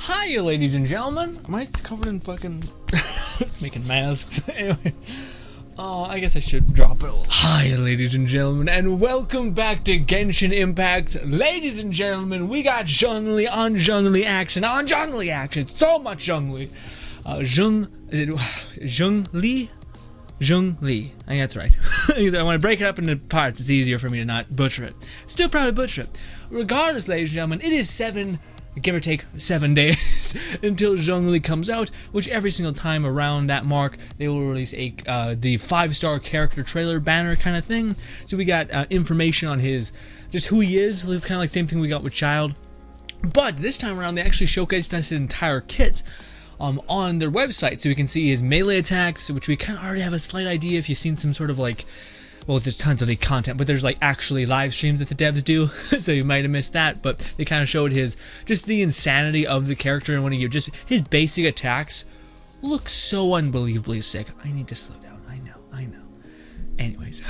Hi, ladies and gentlemen. Am I covered in fucking... just making masks. Anyway. I guess I should drop it. Hi, ladies and gentlemen, and welcome back to Genshin Impact. Ladies and gentlemen, we got Zhongli on Zhongli action. On Zhongli action. So much Zhongli. Zhongli? Zhongli. I think that's right. I want to break it up into parts. It's easier for me to not butcher it. Still probably butcher it. Regardless, ladies and gentlemen, it is give or take 7 days until Zhongli comes out, which every single time around that mark they will release the 5-star character trailer banner kind of thing. So we got information on just who he is. It's kind of like the same thing we got with Child, but this time around they actually showcased us his entire kit on their website, so we can see his melee attacks, which we kind of already have a slight idea if you've seen some sort of like, well, there's tons of the content, but there's like actually live streams that the devs do, so you might have missed that, but they kind of showed just the insanity of the character, and when he just his basic attacks look so unbelievably sick. I need to slow down. I know. Anyways,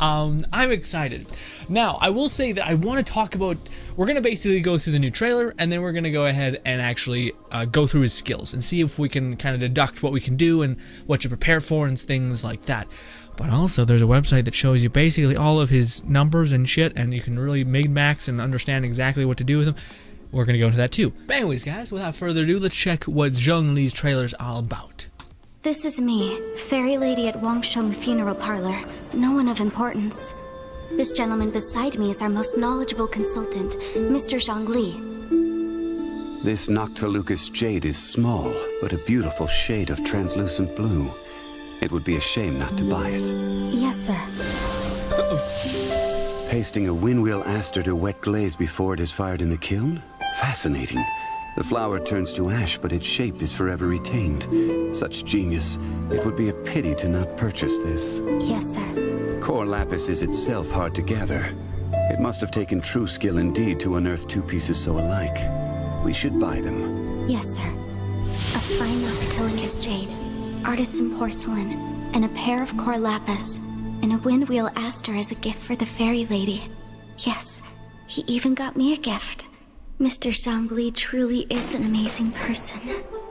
I'm excited. Now, I will say that I want to talk about, we're going to basically go through the new trailer, and then we're going to go ahead and actually go through his skills and see if we can kind of deduct what we can do and what to prepare for and things like that. But also, there's a website that shows you basically all of his numbers and shit, and you can really min-max and understand exactly what to do with them. We're going to go into that too. But anyways, guys, without further ado, let's check what Zhongli's trailer's all about. This is me, fairy lady at Wangsheng Funeral Parlor. No one of importance. This gentleman beside me is our most knowledgeable consultant, Mr. Zhongli. This Noctilucous jade is small, but a beautiful shade of translucent blue. It would be a shame not to buy it. Yes, sir. Pasting a windwheel aster to wet glaze before it is fired in the kiln? Fascinating. The flower turns to ash, but its shape is forever retained. Such genius. It would be a pity to not purchase this. Yes, sir. Core lapis is itself hard to gather. It must have taken true skill indeed to unearth two pieces so alike. We should buy them. Yes, sir. A fine Noctilucous jade, artisan porcelain, and a pair of core lapis, and a windwheel aster as a gift for the fairy lady. Yes, he even got me a gift. Mr. Zhongli truly is an amazing person.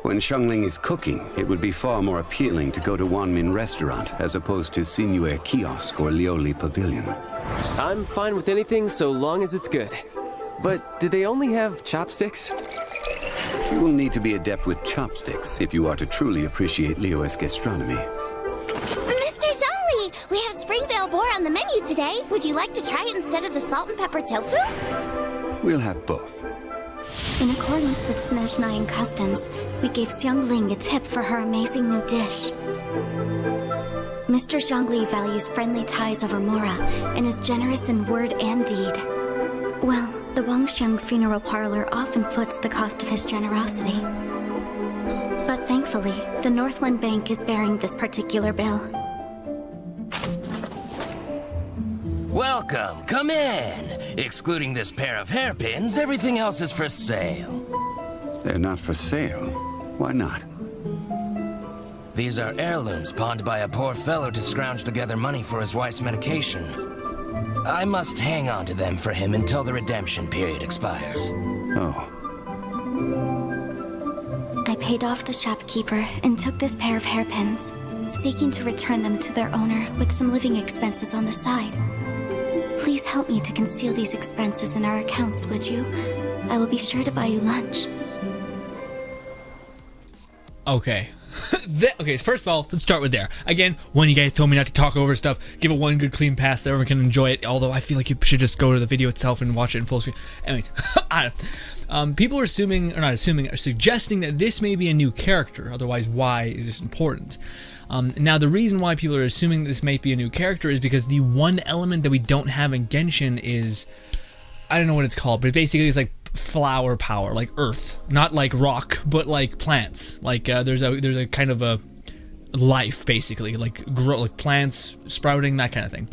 When Xiangling is cooking, it would be far more appealing to go to Wanmin Restaurant as opposed to Sinue Kiosk or Lioli Pavilion. I'm fine with anything so long as it's good. But do they only have chopsticks? You will need to be adept with chopsticks if you are to truly appreciate Liyue's gastronomy. Mr. Zhongli, we have Springvale boar on the menu today. Would you like to try it instead of the salt and pepper tofu? We'll have both. In accordance with Snezhnayan customs, we gave Xiangling a tip for her amazing new dish. Mr. Zhongli values friendly ties over Mora and is generous in word and deed. Well, the Wangsheng Funeral Parlor often foots the cost of his generosity. But thankfully, the Northland Bank is bearing this particular bill. Welcome, come in. Excluding this pair of hairpins, everything else is for sale. They're not for sale. Why not? These are heirlooms pawned by a poor fellow to scrounge together money for his wife's medication. I must hang on to them for him until the redemption period expires. Oh. I paid off the shopkeeper and took this pair of hairpins, seeking to return them to their owner with some living expenses on the side. Please help me to conceal these expenses in our accounts, would you? I will be sure to buy you lunch. Okay. Okay, first of all, let's start with there. Again, when you guys told me not to talk over stuff, give it one good clean pass so everyone can enjoy it, although I feel like you should just go to the video itself and watch it in full screen. Anyways, people are assuming, or not assuming, are suggesting that this may be a new character, otherwise why is this important? Now, the reason why people are assuming that this might be a new character is because the one element that we don't have in Genshin is, I don't know what it's called, but basically it's like flower power, like earth, not like rock, but like plants. Like there's a kind of a life, basically, like plants sprouting, that kind of thing.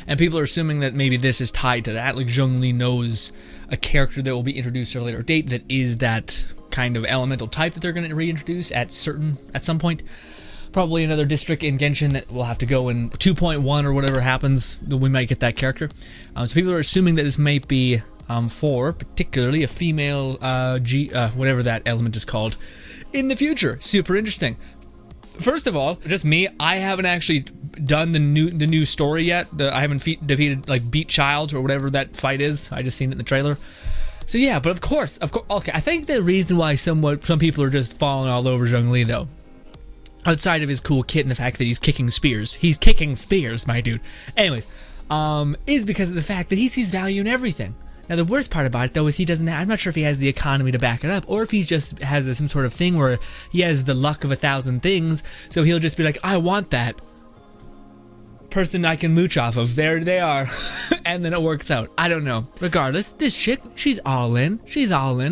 And people are assuming that maybe this is tied to that, like Zhongli knows a character that will be introduced at a later date that is that kind of elemental type that they're going to reintroduce at some point. Probably another district in Genshin that we'll have to go in 2.1 or whatever happens, we might get that character. So people are assuming that this might be for particularly a female whatever that element is called in the future. Super interesting. First of all, just me, I haven't actually done the new story yet. I haven't defeated, like, beat Child or whatever that fight is. I just seen it in the trailer. So yeah, but of course, okay, I think the reason why some people are just falling all over Zhongli, though, outside of his cool kit and the fact that he's kicking spears, my dude, anyways, is because of the fact that he sees value in everything. Now, the worst part about it, though, is I'm not sure if he has the economy to back it up, or if he just has some sort of thing where he has the luck of 1,000 things, so he'll just be like, I want that person I can mooch off of. There they are. And then it works out. I don't know. Regardless, this chick, she's all in.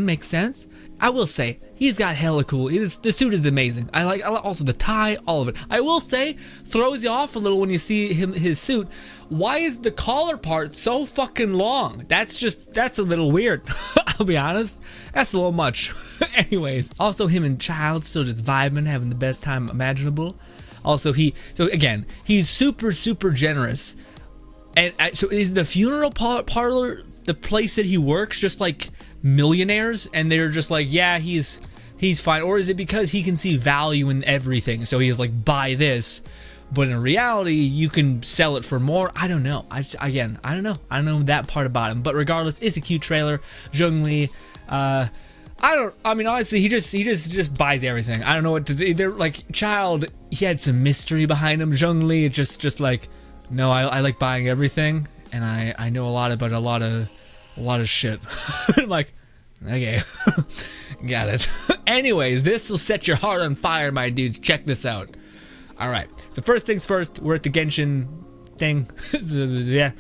Makes sense. I will say, he's got hella cool. The suit is amazing. I like also the tie, all of it. I will say, throws you off a little when you see his suit. Why is the collar part so fucking long? That's a little weird. I'll be honest. That's a little much. Anyways, also him and Child still just vibing, having the best time imaginable. Also, he's super, super generous. And so is the funeral parlor the place that he works just like millionaires, and they're just like, yeah, he's fine? Or is it because he can see value in everything, so he's like, buy this, but in reality you can sell it for more? I don't know. I don't know that part about him. But regardless, it's a cute trailer. Zhongli, I mean, honestly, he just buys everything. I don't know what to do. They're like, Child, he had some mystery behind him. Zhongli, just like, no, I like buying everything, and I know a lot about a lot of shit. I'm like, okay, got it. Anyways, this will set your heart on fire, my dude. Check this out. All right. So first things first, we're at the Genshin thing. Yeah.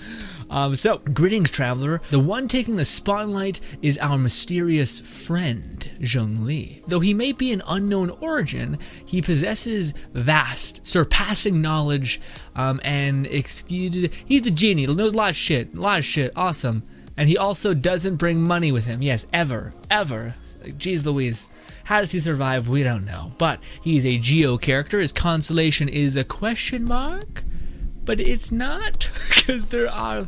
So, greetings, traveler. The one taking the spotlight is our mysterious friend, Zhongli. Though he may be an unknown origin, he possesses vast, surpassing knowledge, and he's a genie, knows a lot of shit, awesome. And he also doesn't bring money with him, yes, ever. Jeez Louise. How does he survive? We don't know. But he's a Geo character. His constellation is a question mark. But it's not, because there are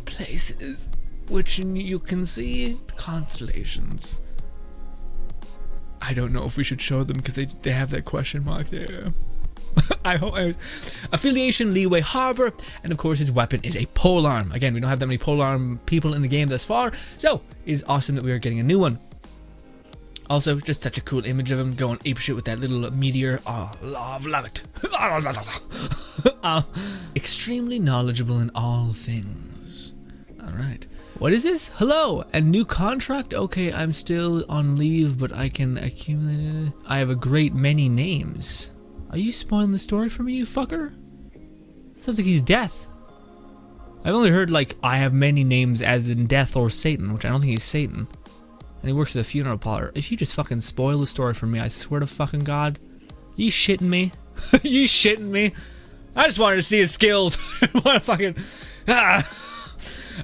places which you can see constellations. I don't know if we should show them because they have that question mark there. I hope. Affiliation, Leeway Harbor, and of course his weapon is a polearm. Again, we don't have that many polearm people in the game thus far, so it is awesome that we are getting a new one. Also, just such a cool image of him going apeshit with that little meteor. Oh, love it. Extremely knowledgeable in all things. Alright. What is this? Hello, a new contract? Okay, I'm still on leave, but I can accumulate it. I have a great many names. Are you spoiling the story for me, you fucker? Sounds like he's death. I've only heard, like, I have many names as in death or Satan, which I don't think he's Satan. And he works as a funeral parlor. If you just fucking spoil the story for me, I swear to fucking God. You shitting me? You shitting me? I just wanted to see his skills. What a fucking...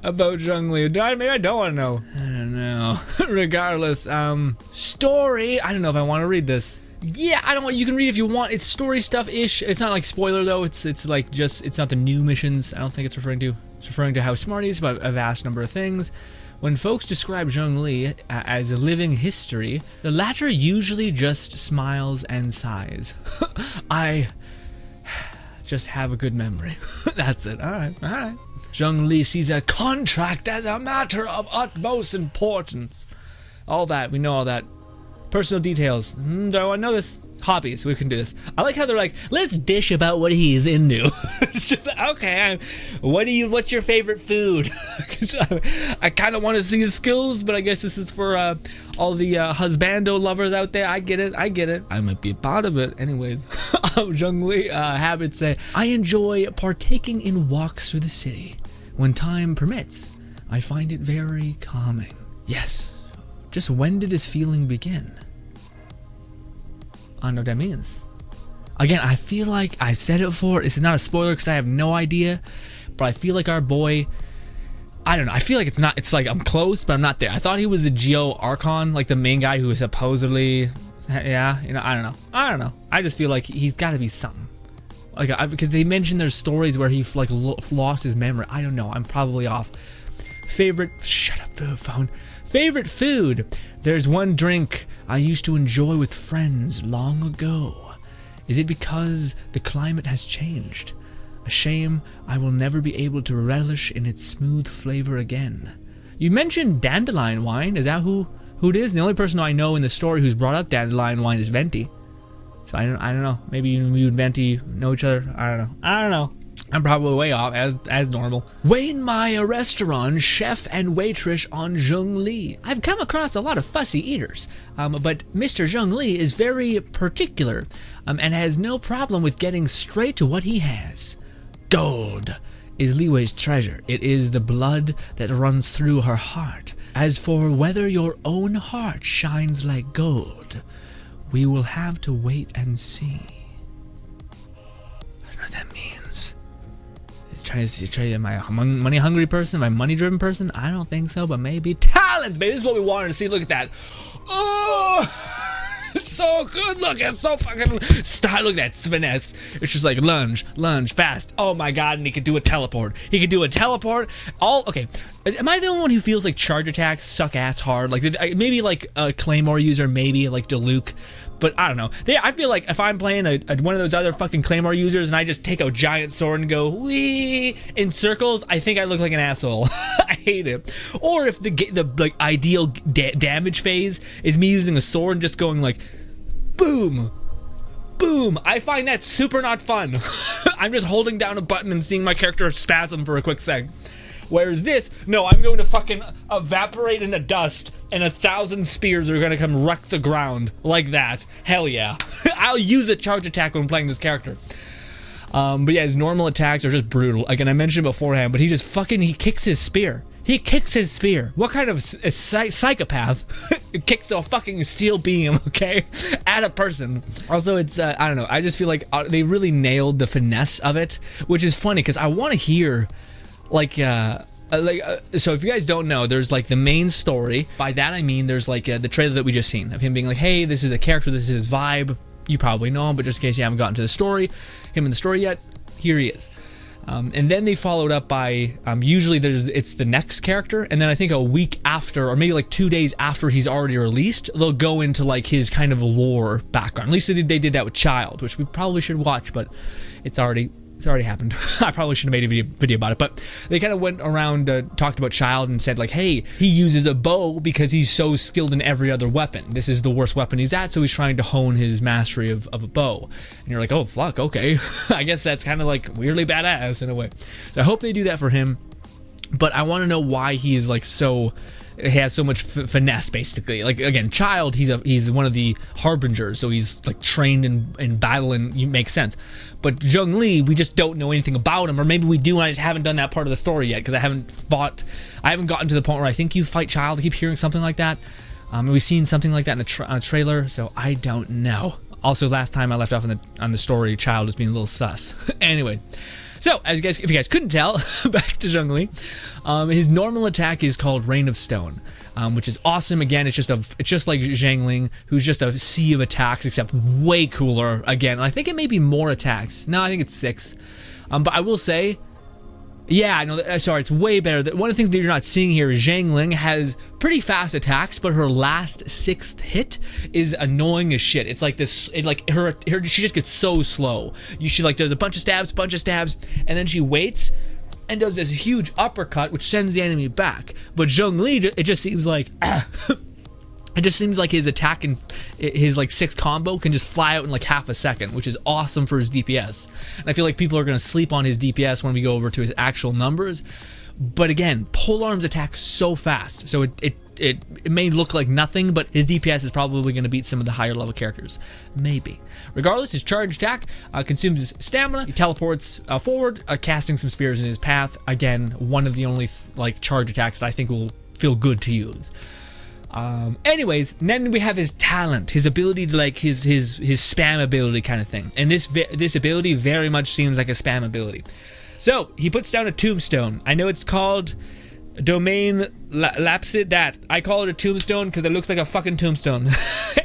about Zhongli. Maybe I don't want to know. I don't know. Regardless, story. I don't know if I want to read this. Yeah, I don't want. You can read if you want. It's story stuff-ish. It's not like spoiler though. It's like just. It's not the new missions. I don't think it's referring to. It's referring to how smart he is about a vast number of things. When folks describe Zhongli as a living history, the latter usually just smiles and sighs. I just have a good memory. That's it. All right. Zhongli sees a contract as a matter of utmost importance. All that. We know all that. Personal details. Do I want to know this? Hobbies. We can do this. I like how they're like, let's dish about what he's into. It's just, okay, what's your favorite food? I kind of want to see his skills, but I guess this is for all the husbando lovers out there. I get it. I might be a part of it. Anyways, Zhongli habits say, I enjoy partaking in walks through the city. When time permits, I find it very calming. Yes. Just when did this feeling begin? I don't know what that means. Again, I feel like I said it before. This is not a spoiler because I have no idea. But I feel like our boy... I don't know. I feel like it's not... It's like I'm close, but I'm not there. I thought he was the Geo Archon, like the main guy who was supposedly... Yeah, you know, I don't know. I just feel like he's got to be something. Like, because they mentioned there's stories where he like lost his memory. I don't know. I'm probably off. shut up, phone. Favorite food. There's one drink I used to enjoy with friends long ago. Is it because the climate has changed? A shame I will never be able to relish in its smooth flavor again. You mentioned dandelion wine. Is that who it is? The only person I know in the story who's brought up dandelion wine is Venti. So I don't know. Maybe you and Venti know each other. I don't know. I'm probably way off as normal. Wayne Maya restaurant chef and waitress on Zhongli. I've come across a lot of fussy eaters, but Mr. Zhongli is very particular, and has no problem with getting straight to what he has. Gold is Li Wei's treasure. It is the blood that runs through her heart. As for whether your own heart shines like gold, we will have to wait and see. I don't know what that means. It's trying to am I a money hungry person? Am I a money driven person? I don't think so, but maybe. Talent, baby. This is what we wanted to see. Look at that. Oh! It's so good looking, so fucking style. Look at that finesse. It's just like lunge, fast. Oh my god, and he could do a teleport. Okay. Am I the only one who feels like charge attacks suck ass hard? Like maybe like a Claymore user, maybe like Diluc, but I don't know. I feel like if I'm playing one of those other fucking Claymore users and I just take a giant sword and go wee in circles, I think I look like an asshole. I hate it. Or if the like ideal damage phase is me using a sword and just going like boom, boom. I find that super not fun. I'm just holding down a button and seeing my character spasm for a quick sec. Whereas this, no, I'm going to fucking evaporate into dust and 1,000 spears are going to come wreck the ground like that. Hell yeah. I'll use a charge attack when playing this character. But yeah, his normal attacks are just brutal. Again, I mentioned beforehand, but he kicks his spear. What kind of psychopath kicks a fucking steel beam, okay, at a person? Also, it's, I don't know, I just feel like they really nailed the finesse of it, which is funny because I want to hear, so if you guys don't know, there's like the main story. By that I mean there's like the trailer that we just seen of him being like, hey, this is a character, this is his vibe. You probably know him, but just in case you haven't gotten to him in the story yet, here he is. And then they followed up by, usually it's the next character, and then I think a week after, or maybe like 2 days after he's already released, they'll go into like his kind of lore background. At least they did that with Child, which we probably should watch, but it's already happened. I probably should have made a video about it, but they kind of went around, talked about Child and said like, hey, he uses a bow because he's so skilled in every other weapon. This is the worst weapon he's at, so he's trying to hone his mastery of a bow. And you're like, oh fuck, okay. I guess that's kind of like weirdly badass in a way. So I hope they do that for him, but I want to know why he is like he has so much finesse, basically. Like again, Child, he's one of the harbingers, so he's like trained in battle, and it makes sense. But Zhongli, we just don't know anything about him, or maybe we do, and I just haven't done that part of the story yet because I haven't gotten to the point where I think you fight Child. I keep hearing something like that. And we've seen something like that in a trailer, so I don't know. Also, last time I left off on the story, Child was being a little sus. Anyway. So, if you guys couldn't tell, back to Zhongli, his normal attack is called Rain of Stone, which is awesome. Again, it's just like Zhangling, who's just a sea of attacks, except way cooler. Again, I think it may be more attacks. No, I think it's 6. But I will say, yeah, I know. Sorry, it's way better. One of the things that you're not seeing here is Zhangling has pretty fast attacks, but her last 6th hit is annoying as shit. It's like this, she just gets so slow. She like does a bunch of stabs, and then she waits and does this huge uppercut, which sends the enemy back. But Zhongli, it just seems like. It just seems like his attack and his like 6 combo can just fly out in like half a second, which is awesome for his DPS. And I feel like people are going to sleep on his DPS when we go over to his actual numbers. But again, polearms attack so fast, so it may look like nothing, but his DPS is probably going to beat some of the higher level characters. Maybe. Regardless, his charge attack consumes stamina. He teleports forward, casting some spears in his path. Again, one of the only like charge attacks that I think will feel good to use. Anyways, then we have his talent, his ability to like his spam ability kind of thing, and this ability very much seems like a spam ability. So he puts down a tombstone. I know it's called Domain Lapsid. That I call it a tombstone because it looks like a fucking tombstone.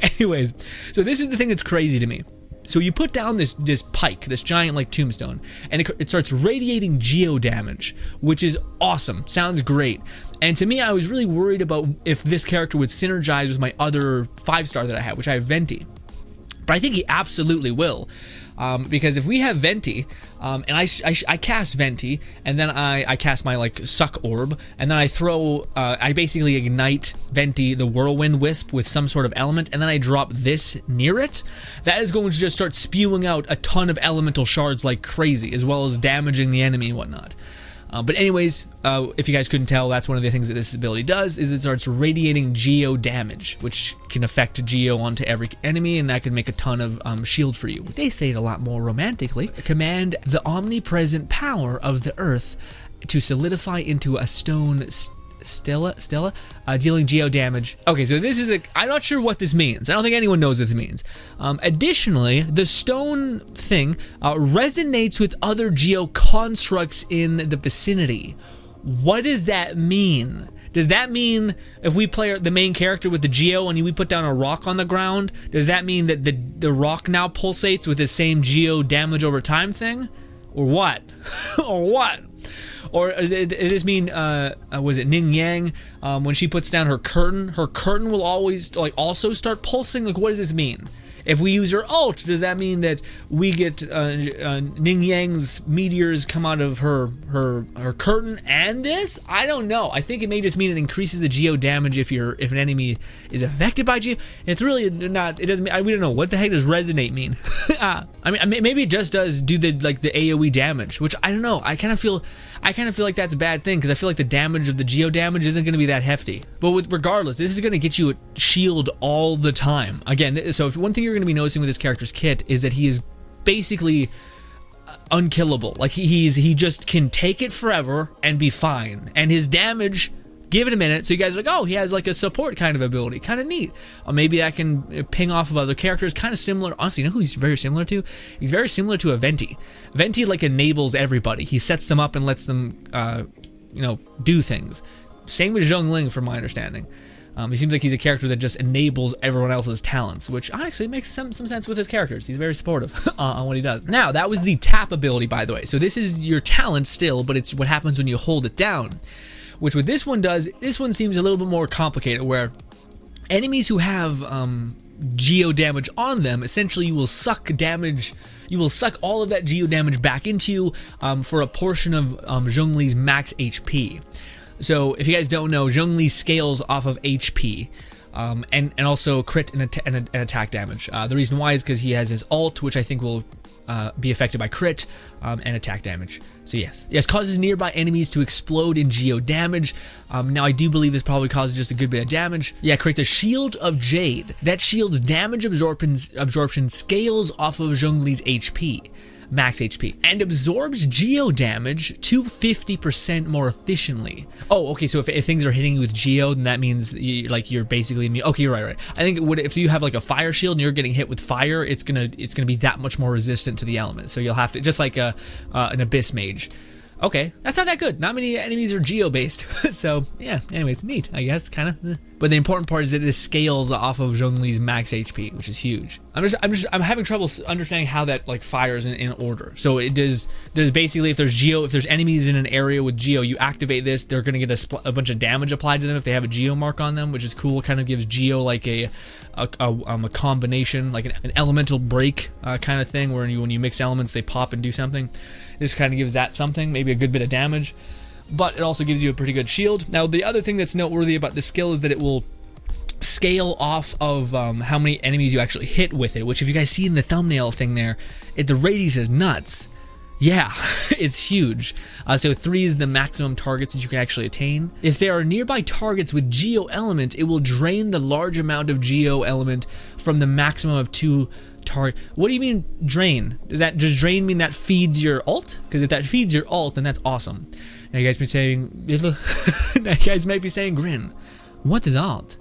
Anyways, so this is the thing that's crazy to me. So you put down this pike, this giant like tombstone, and it starts radiating geo damage, which is awesome. Sounds great. And to me, I was really worried about if this character would synergize with my other 5-star that I have, which I have Venti. But I think he absolutely will. Because if we have Venti, and I cast Venti, and then I cast my like suck orb, and then I basically ignite Venti, the whirlwind wisp, with some sort of element, and then I drop this near it, that is going to just start spewing out a ton of elemental shards like crazy, as well as damaging the enemy and whatnot. But anyways, if you guys couldn't tell, that's one of the things that this ability does, is it starts radiating geo damage, which can affect geo onto every enemy, and that can make a ton of shield for you. They say it a lot more romantically. Command the omnipresent power of the earth to solidify into a stone Stella, dealing geo damage. Okay, so this is I'm not sure what this means. I don't think anyone knows what this means. Additionally, the stone thing resonates with other geo constructs in the vicinity. What does that mean? Does that mean if we play the main character with the geo and we put down a rock on the ground, does that mean that the rock now pulsates with the same geo damage over time thing? Or what? Or what? Or does this mean, was it Ning Yang, when she puts down her curtain will always, like, also start pulsing? Like, what does this mean? If we use her ult, does that mean that we get Ning Yang's meteors come out of her curtain and this? I don't know. I think it may just mean it increases the geo damage if an enemy is affected by geo. It's really not. It doesn't. We don't know what the heck does resonate mean. I mean, maybe it just does do the AOE damage, which I don't know. I kind of feel like that's a bad thing, because I feel like the damage of the geo damage isn't going to be that hefty. But regardless, this is going to get you a shield all the time. Again, so if one thing you're going to be noticing with this character's kit is that he is basically unkillable. Like he just can take it forever and be fine. And his damage, give it a minute. So you guys are like, oh, he has like a support kind of ability. Kind of neat. Or maybe that can ping off of other characters. Kind of similar. Honestly, you know who he's very similar to? He's very similar to a Venti. Venti like enables everybody. He sets them up and lets them, do things. Same with Zhongli, from my understanding. He seems like he's a character that just enables everyone else's talents, which actually makes some sense with his characters. He's very supportive on what he does. Now, that was the tap ability, by the way. So this is your talent still, but it's what happens when you hold it down. Which what this one does, this one seems a little bit more complicated, where enemies who have geo damage on them, essentially you will suck damage, you will suck all of that geo damage back into you for a portion of Zhongli's max HP. So if you guys don't know, Zhongli scales off of HP. And also crit and attack damage. The reason why is because he has his ult, which I think will be affected by crit and attack damage. So yes, causes nearby enemies to explode in geo damage. Now I do believe this probably causes just a good bit of damage. Yeah, creates a shield of jade. That shield's damage absorption scales off of Zhongli's HP. Max HP, and absorbs geo damage to 50% more efficiently. Oh, okay, so if things are hitting you with geo, then that means you're basically immune. Okay, you're right. I think if you have like a fire shield and you're getting hit with fire, it's gonna be that much more resistant to the element. So you'll have to, just like an abyss mage. Okay, that's not that good. Not many enemies are geo-based. So, yeah, anyways, neat, I guess, kind of. But the important part is that it scales off of Zhongli's max HP, which is huge. I'm having trouble understanding how that, like, fires in order. So it does basically, if there's enemies in an area with geo, you activate this, they're going to get a bunch of damage applied to them if they have a geo mark on them, which is cool. Kind of gives geo, like, a combination, like an elemental break kind of thing, where when you mix elements, they pop and do something. This kind of gives that something, maybe a good bit of damage, but it also gives you a pretty good shield. Now, the other thing that's noteworthy about this skill is that it will scale off of how many enemies you actually hit with it, which if you guys see in the thumbnail thing there, the radius is nuts. Yeah, it's huge. So 3 is the maximum targets that you can actually attain. If there are nearby targets with geo element, it will drain the large amount of geo element from the maximum of 2 target. What do you mean drain? Does drain mean that feeds your ult? Because if that feeds your ult, then that's awesome. Now you guys might be saying, Grin, what's his ult?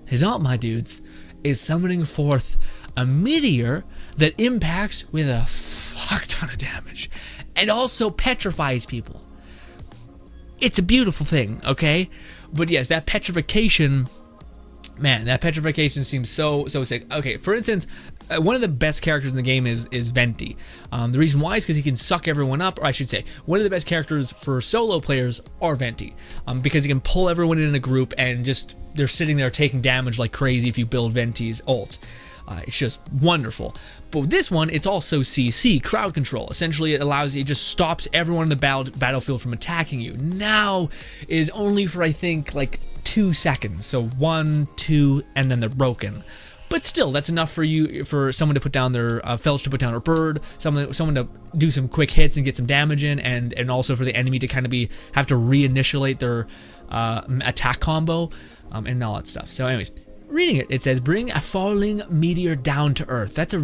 His ult, my dudes, is summoning forth a meteor that impacts with a fuck ton of damage and also petrifies people. It's a beautiful thing, okay? But yes, that petrification, man, that petrification seems so sick. Okay, for instance, one of the best characters in the game is Venti. The reason why is because he can suck everyone up, or I should say, one of the best characters for solo players are Venti, because he can pull everyone in a group and just they're sitting there taking damage like crazy if you build Venti's ult. It's just wonderful. But with this one, it's also CC, crowd control. Essentially, it just stops everyone in the battlefield from attacking you. Now is only for, I think, like 2 seconds. So 1, 2, and then they're broken. But still, that's enough for someone to put down their Felch to put down a bird, someone to do some quick hits and get some damage in, and also for the enemy to kind of have to reinitiate their attack combo, and all that stuff. So anyways, reading it, it says, bring a falling meteor down to Earth. That's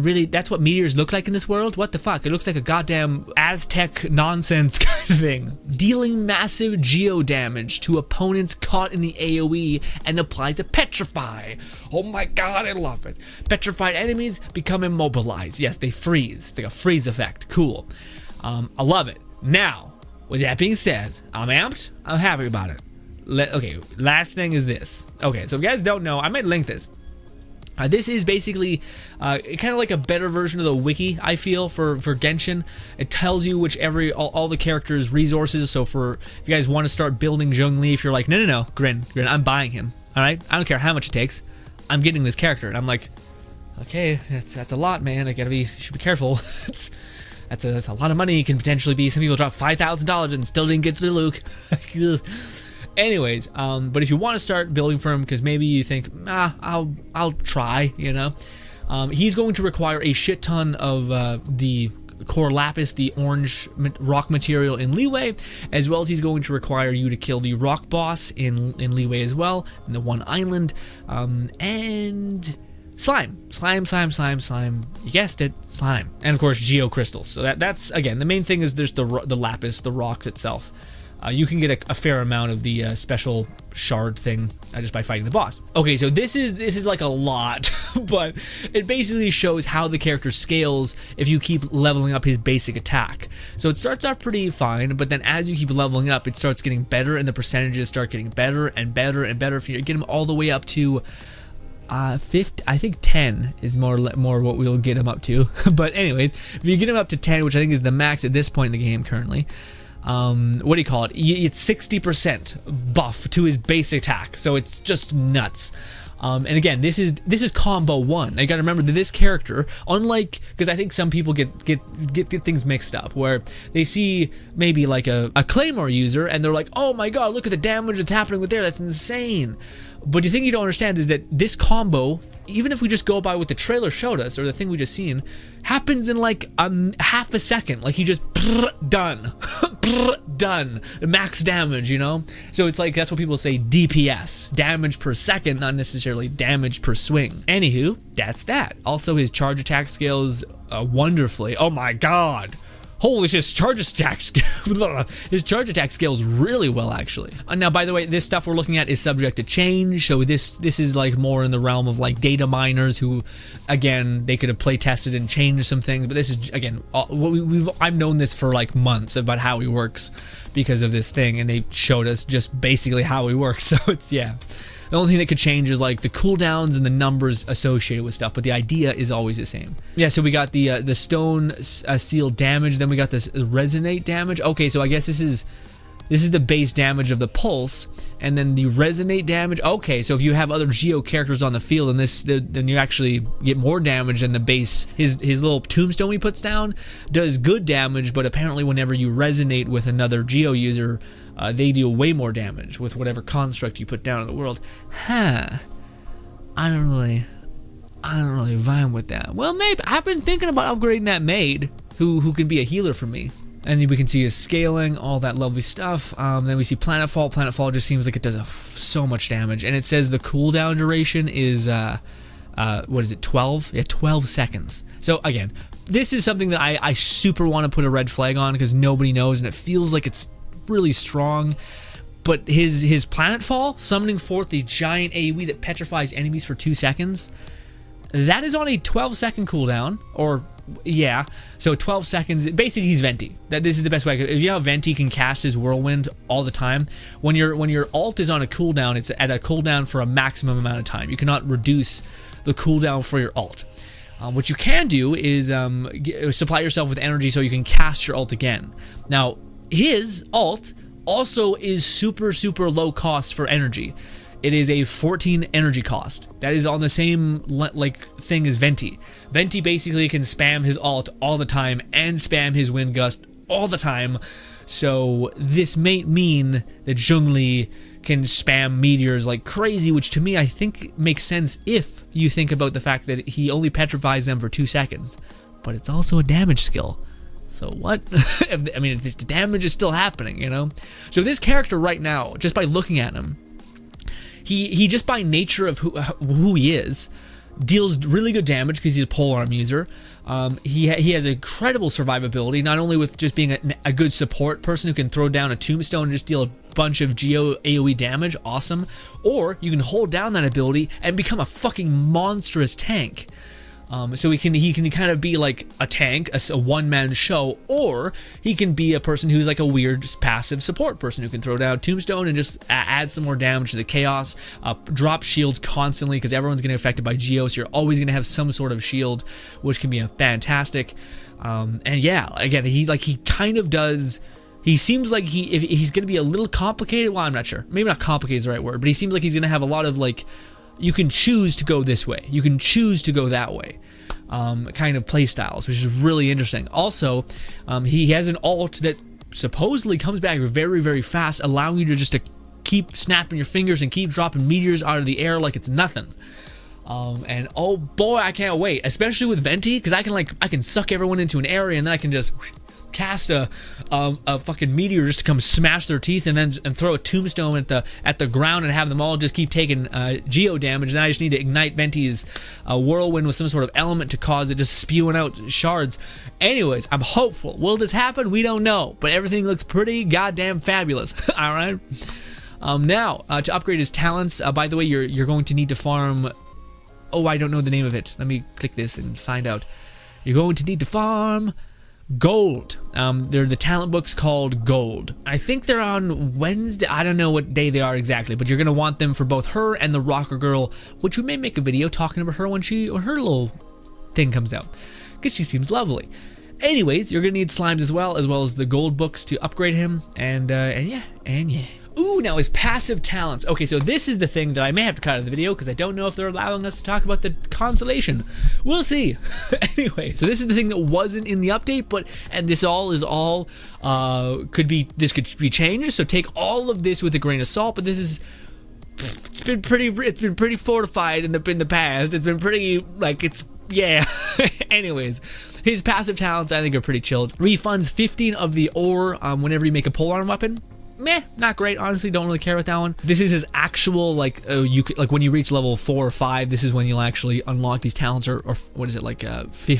what meteors look like in this world? What the fuck? It looks like a goddamn Aztec nonsense kind of thing. Dealing massive geo damage to opponents caught in the AoE and applies a petrify. Oh my god, I love it. Petrified enemies become immobilized. Yes, they freeze. They got a freeze effect. Cool. I love it. Now, with that being said, I'm amped. I'm happy about it. Okay, last thing is this. Okay, so if you guys don't know, I might link this. This is basically kind of like a better version of the wiki, I feel, for Genshin. It tells you all the characters' resources. So if you guys want to start building Zhongli, if you're like, no, Grin, I'm buying him. All right, I don't care how much it takes. I'm getting this character, and I'm like, okay, that's a lot, man. You should be careful. That's a lot of money. It can potentially be. Some people drop $5,000 and still didn't get to the Luke. Anyways, but if you want to start building for him, because maybe you think, I'll try, you know, he's going to require a shit ton of the core lapis, the orange rock material in Leeway, as well as he's going to require you to kill the rock boss in Leeway as well, in the one island, and slime. You guessed it, slime, and of course geo crystals. So that's again the main thing is there's the lapis, the rocks itself. You can get a fair amount of the special shard thing just by fighting the boss. Okay, so this is like a lot, but it basically shows how the character scales if you keep leveling up his basic attack. So it starts off pretty fine, but then as you keep leveling up, it starts getting better, and the percentages start getting better and better and better. If you get him all the way up to 50, I think 10 is more what we'll get him up to. But anyways, if you get him up to 10, which I think is the max at this point in the game currently, what do you call it? It's 60% buff to his base attack, so it's just nuts. And again, this is combo 1. I gotta remember that this character, unlike, because I think some people get things mixed up, where they see maybe like a Claymore user and they're like, oh my god, look at the damage that's happening with there, that's insane. But the thing you don't understand is that this combo, even if we just go by what the trailer showed us, or the thing we just seen, happens in like half a second. Like he just done, done, max damage, you know? So it's like, that's what people say, DPS, damage per second, not necessarily damage per swing. Anywho, that's that. Also, his charge attack scales wonderfully. Oh my god. Holy shit, his charge attack scales really well, actually. Now, by the way, this stuff we're looking at is subject to change, so this is like more in the realm of like data miners who, again, they could have play tested and changed some things, but this is, again, I've known this for like months about how he works because of this thing, and they showed us just basically how he works, so it's, yeah. The only thing that could change is like the cooldowns and the numbers associated with stuff, but the idea is always the same. Yeah, so we got the stone seal damage, then we got this resonate damage. Okay, so I guess this is the base damage of the pulse, and then the resonate damage. Okay, so if you have other Geo characters on the field, and then you actually get more damage than the base. His little tombstone he puts down does good damage, but apparently whenever you resonate with another Geo user, they deal way more damage with whatever construct you put down in the world. I don't really vibe with that. Well, maybe I've been thinking about upgrading that maid who can be a healer for me. And then we can see his scaling, all that lovely stuff. Then we see Planetfall. Planetfall just seems like it does so much damage, and it says the cooldown duration is what is it, 12? Yeah, 12 seconds. So again, this is something that I super want to put a red flag on because nobody knows, and it feels like it's really strong. But his Planetfall, summoning forth the giant AoE that petrifies enemies for 2 seconds, that is on a 12-second cooldown, or yeah, so 12 seconds. Basically, he's Venti. This is the best way. If you know how Venti can cast his whirlwind all the time, when your ult is on a cooldown, it's at a cooldown for a maximum amount of time. You cannot reduce the cooldown for your ult. What you can do is supply yourself with energy so you can cast your ult again. Now, his ult also is super, super low cost for energy. It is a 14 energy cost. That is on the same like thing as Venti. Venti basically can spam his ult all the time and spam his wind gust all the time. So this may mean that Zhongli can spam meteors like crazy, which to me I think makes sense if you think about the fact that he only petrifies them for 2 seconds. But it's also a damage skill. So what? I mean, the damage is still happening, you know? So this character right now, just by looking at him, he just by nature of who he is, deals really good damage because he's a polearm user. He has incredible survivability, not only with just being a good support person who can throw down a tombstone and just deal a bunch of AoE damage, awesome, or you can hold down that ability and become a fucking monstrous tank. So he can kind of be like a tank, a one-man show, or he can be a person who's like a weird passive support person who can throw down tombstone and just add some more damage to the chaos, drop shields constantly because everyone's getting affected by Geo, so you're always going to have some sort of shield, which can be fantastic. And yeah, again, he kind of does. He seems like if he's going to be a little complicated. Well, I'm not sure. Maybe not complicated is the right word, but he seems like he's going to have a lot of like. You can choose to go this way. You can choose to go that way. Kind of play styles, which is really interesting. Also, he has an ult that supposedly comes back very, very fast, allowing you to just keep snapping your fingers and keep dropping meteors out of the air like it's nothing. And oh boy, I can't wait, especially with Venti, because I can suck everyone into an area and then I can just cast a fucking meteor just to come smash their teeth and throw a tombstone at the ground and have them all just keep taking geo damage. And I just need to ignite Venti's whirlwind with some sort of element to cause it just spewing out shards. Anyways, I'm hopeful. Will this happen? We don't know, but everything looks pretty goddamn fabulous. All right. Now to upgrade his talents. By the way, you're going to need to farm. Oh, I don't know the name of it. Let me click this and find out. You're going to need to farm Gold. They're the talent books called Gold. I think they're on Wednesday. I don't know what day they are exactly, but you're going to want them for both her and the rocker girl, which we may make a video talking about her when her little thing comes out, because she seems lovely. Anyways, you're going to need slimes as well as the gold books to upgrade him, and yeah. Ooh, now his passive talents. Okay, so this is the thing that I may have to cut out of the video because I don't know if they're allowing us to talk about the constellation. We'll see. Anyway, so this is the thing that wasn't in the update, and this could be changed. So take all of this with a grain of salt. But it's been pretty fortified in the past. It's been pretty yeah. Anyways, his passive talents I think are pretty chilled. Refunds 15 of the ore whenever you make a polearm weapon. Meh, not great. Honestly, don't really care with that one. This is his actual when you reach level 4 or 5. This is when you'll actually unlock these talents, or what is it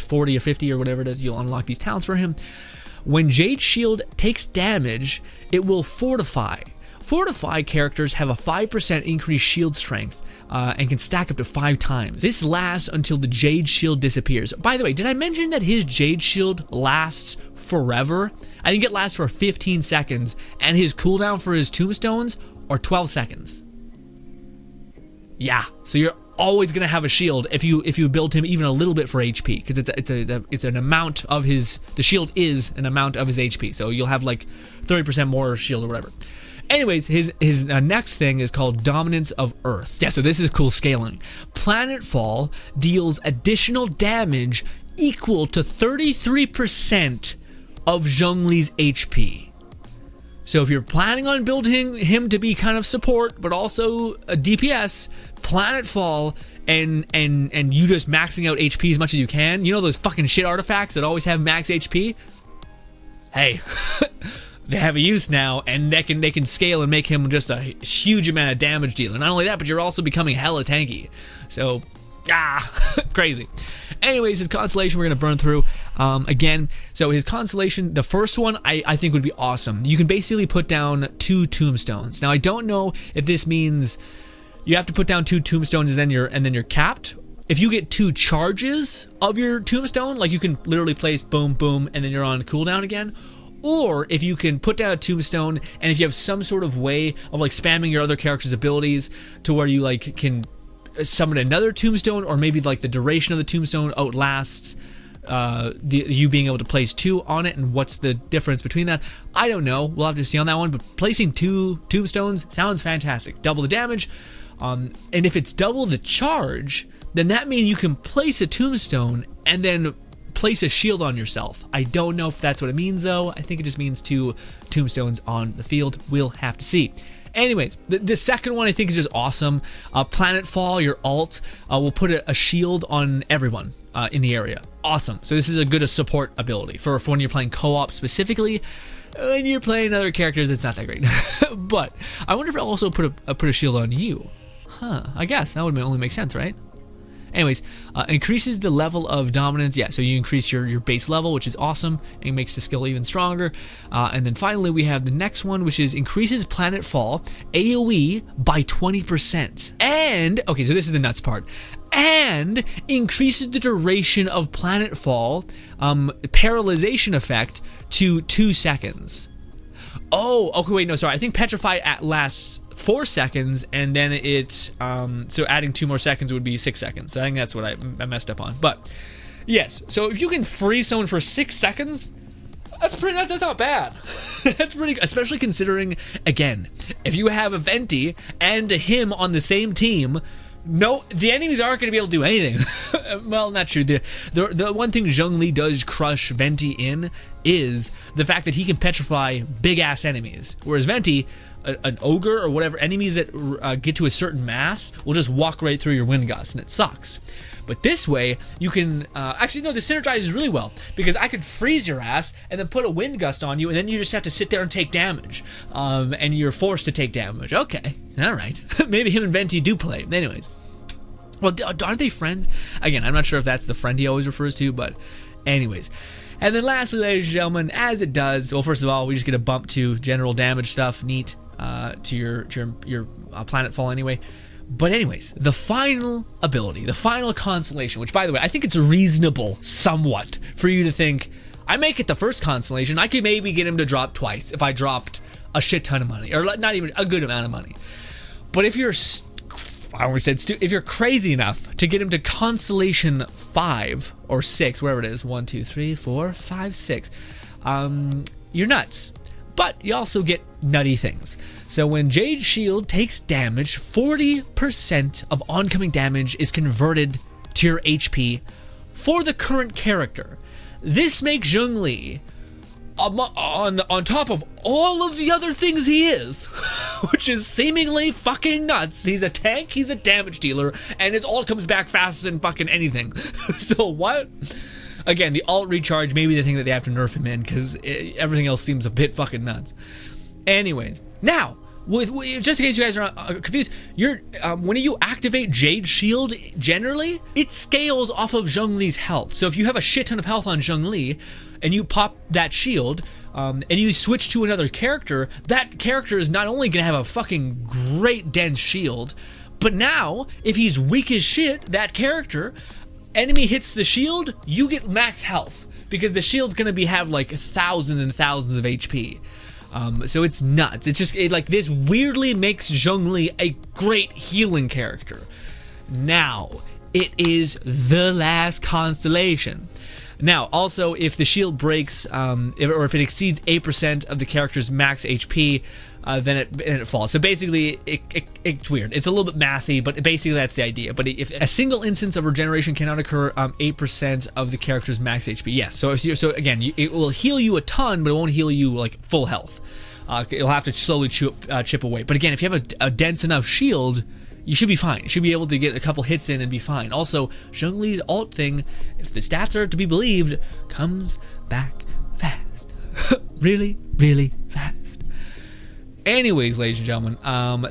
40 or 50 or whatever it is. You'll unlock these talents for him. When Jade Shield takes damage, it will fortify. Fortified characters have a 5% increased shield strength and can stack up to 5 times. This lasts until the Jade Shield disappears. By the way, did I mention that his Jade Shield lasts forever? I think it lasts for 15 seconds, and his cooldown for his tombstones are 12 seconds. Yeah, so you're always gonna have a shield if you build him even a little bit for HP, because it's an amount of his. The shield is an amount of his HP, so you'll have like 30% more shield or whatever. Anyways, his next thing is called Dominance of Earth. Yeah, so this is cool scaling. Planetfall deals additional damage equal to 33% of Zhongli's HP. So if you're planning on building him to be kind of support, but also a DPS, Planetfall and you just maxing out HP as much as you can, you know those fucking shit artifacts that always have max HP? Hey, they have a use now, and they can scale and make him just a huge amount of damage dealer. Not only that, but you're also becoming hella tanky. So, crazy. Anyways, his constellation we're going to burn through again. So his constellation, the first one I think would be awesome. You can basically put down 2 tombstones. Now I don't know if this means you have to put down 2 tombstones and then you're capped. If you get 2 charges of your tombstone, like you can literally place boom boom and then you're on cooldown again. Or if you can put down a tombstone, and if you have some sort of way of like spamming your other character's abilities to where you like can summon another tombstone, or maybe like the duration of the tombstone outlasts you being able to place 2 on it, and what's the difference between that? I don't know. We'll have to see on that one, but placing 2 tombstones sounds fantastic. Double the damage, and if it's double the charge, then that means you can place a tombstone and then place a shield on yourself. I don't know if that's what it means though. I think it just means 2 tombstones on the field. We'll have to see. Anyways, the second one I think is just awesome. Planetfall, your alt, will put a shield on everyone in the area. Awesome. So this is a good support ability for when you're playing co-op specifically. When you're playing other characters, it's not that great. But I wonder if it also put a shield on you. Huh, I guess that would only make sense, right? Anyways, increases the level of dominance. Yeah, so you increase your base level, which is awesome, and it makes the skill even stronger. And then finally, we have the next one, which is increases Planetfall AoE by 20%. And, okay, so this is the nuts part. And increases the duration of Planetfall paralyzation effect to 2 seconds. Oh, okay, wait, no, sorry. I think Petrify lasts 4 seconds, and then it, so adding 2 more seconds would be 6 seconds. So I think that's what I messed up on. But, yes, so if you can freeze someone for 6 seconds, that's not bad. That's pretty good, especially considering, again, if you have a Venti and a him on the same team, no, the enemies aren't going to be able to do anything. Well, not true. The one thing Zhongli does crush Venti in is the fact that he can petrify big-ass enemies. Whereas Venti, an ogre or whatever, enemies that get to a certain mass will just walk right through your wind gust, and it sucks. But this way, you can... actually, no, this synergizes really well, because I could freeze your ass and then put a wind gust on you, and then you just have to sit there and take damage. And you're forced to take damage. Okay, alright. Maybe him and Venti do play. Anyways. Well, aren't they friends? Again, I'm not sure if that's the friend he always refers to, but anyways. And then lastly, ladies and gentlemen, as it does, well, first of all, we just get a bump to general damage stuff, neat, to your Planetfall anyway. But anyways, the final ability, the final constellation, which by the way, I think it's reasonable somewhat for you to think, I make it the first constellation, I could maybe get him to drop twice if I dropped a shit ton of money, or not even a good amount of money. But if you're, if you're crazy enough to get him to constellation 5 or 6, wherever it is, 1, 2, 3, 4, 5, 6, you're nuts. But you also get nutty things. So when Jade Shield takes damage, 40% of oncoming damage is converted to your HP for the current character. This makes Zhongli, on top of all of the other things he is, which is seemingly fucking nuts. He's a tank, he's a damage dealer, and it all comes back faster than fucking anything. So what? Again, the alt recharge may be the thing that they have to nerf him in, because everything else seems a bit fucking nuts. Anyways, now, just in case you guys are confused, when you activate Jade Shield, generally, it scales off of Zhongli's health. So if you have a shit ton of health on Zhongli, and you pop that shield, and you switch to another character, that character is not only going to have a fucking great dense shield, but now, if he's weak as shit, that character, enemy hits the shield, you get max health, because the shield's going to have like thousands and thousands of HP. So it's nuts. It's just like this weirdly makes Zhongli a great healing character. Now, it is the last constellation. Now, also, if the shield breaks, or if it exceeds 8% of the character's max HP, then it falls. So basically, it's weird. It's a little bit mathy, but basically that's the idea. But if a single instance of regeneration cannot occur, 8% of the character's max HP. Yes. So again, it will heal you a ton, but it won't heal you like full health. It'll have to slowly chip away. But again, if you have a dense enough shield, you should be fine. You should be able to get a couple hits in and be fine. Also, Zhongli's alt thing, if the stats are to be believed, comes back fast. Really, really fast. Anyways, ladies and gentlemen,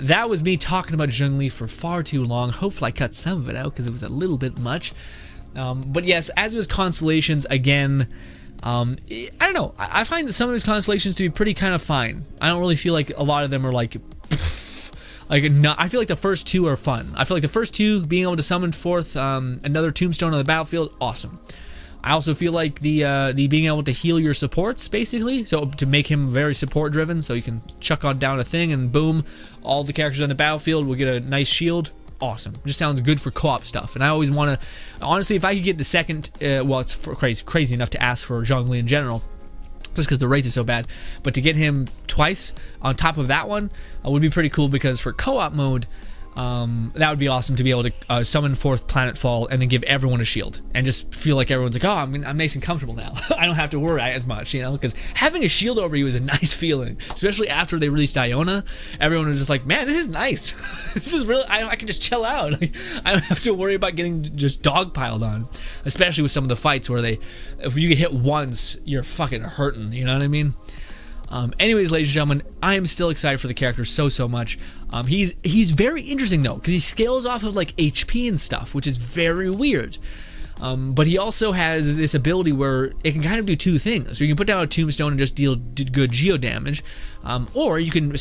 that was me talking about Zhongli for far too long. Hopefully I cut some of it out because it was a little bit much. But yes, as with constellations, again, I don't know. I find some of his constellations to be pretty kind of fine. I don't really feel like a lot of them are like... no, I feel like the first 2 are fun. I feel like the first 2, being able to summon forth another tombstone on the battlefield, awesome. I also feel like the being able to heal your supports, basically, so to make him very support driven, so you can chuck on down a thing and boom, all the characters on the battlefield will get a nice shield. awesome. It just sounds good for co-op stuff. And I always want to, honestly, if I could get the second, well, it's crazy enough to ask for Zhongli in general, just because the rates are so bad. But to get him twice on top of that one would be pretty cool, because for co-op mode, that would be awesome to be able to summon forth Planetfall and then give everyone a shield and just feel like everyone's like, oh, I'm nice and comfortable now. I don't have to worry as much, you know, because having a shield over you is a nice feeling, especially after they released Iona. Everyone was just like, man, this is nice. This is really, I can just chill out. Like, I don't have to worry about getting just dogpiled on, especially with some of the fights where if you get hit once, you're fucking hurting, you know what I mean? Anyways, ladies and gentlemen, I am still excited for the character so much. He's very interesting though, because he scales off of like HP and stuff, which is very weird. But he also has this ability where it can kind of do two things. So you can put down a tombstone and just deal good geo damage, or you can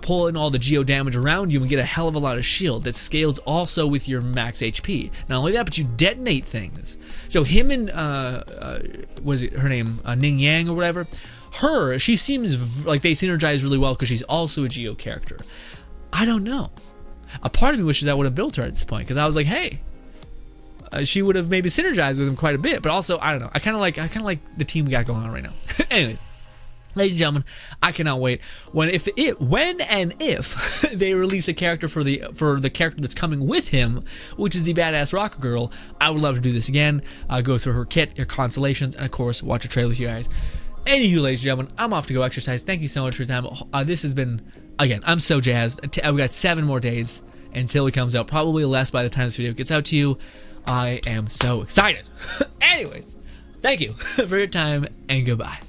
pull in all the geo damage around you and get a hell of a lot of shield that scales also with your max HP. Not only that, but you detonate things. So him and was it her name Ning Yang or whatever? She seems like they synergize really well because she's also a Geo character. I don't know. A part of me wishes I would have built her at this point, because I was like, hey, she would have maybe synergized with him quite a bit. But also, I don't know. I kind of like the team we got going on right now. Anyway, ladies and gentlemen, I cannot wait when and if they release a character for the character that's coming with him, which is the badass rocker girl. I would love to do this again. Go through her kit, her constellations, and of course, watch a trailer with you guys. Anywho, ladies and gentlemen, I'm off to go exercise. Thank you so much for your time. This has been, again, I'm so jazzed. We got 7 more days until it comes out. Probably less by the time this video gets out to you. I am so excited. Anyways, thank you for your time, and goodbye.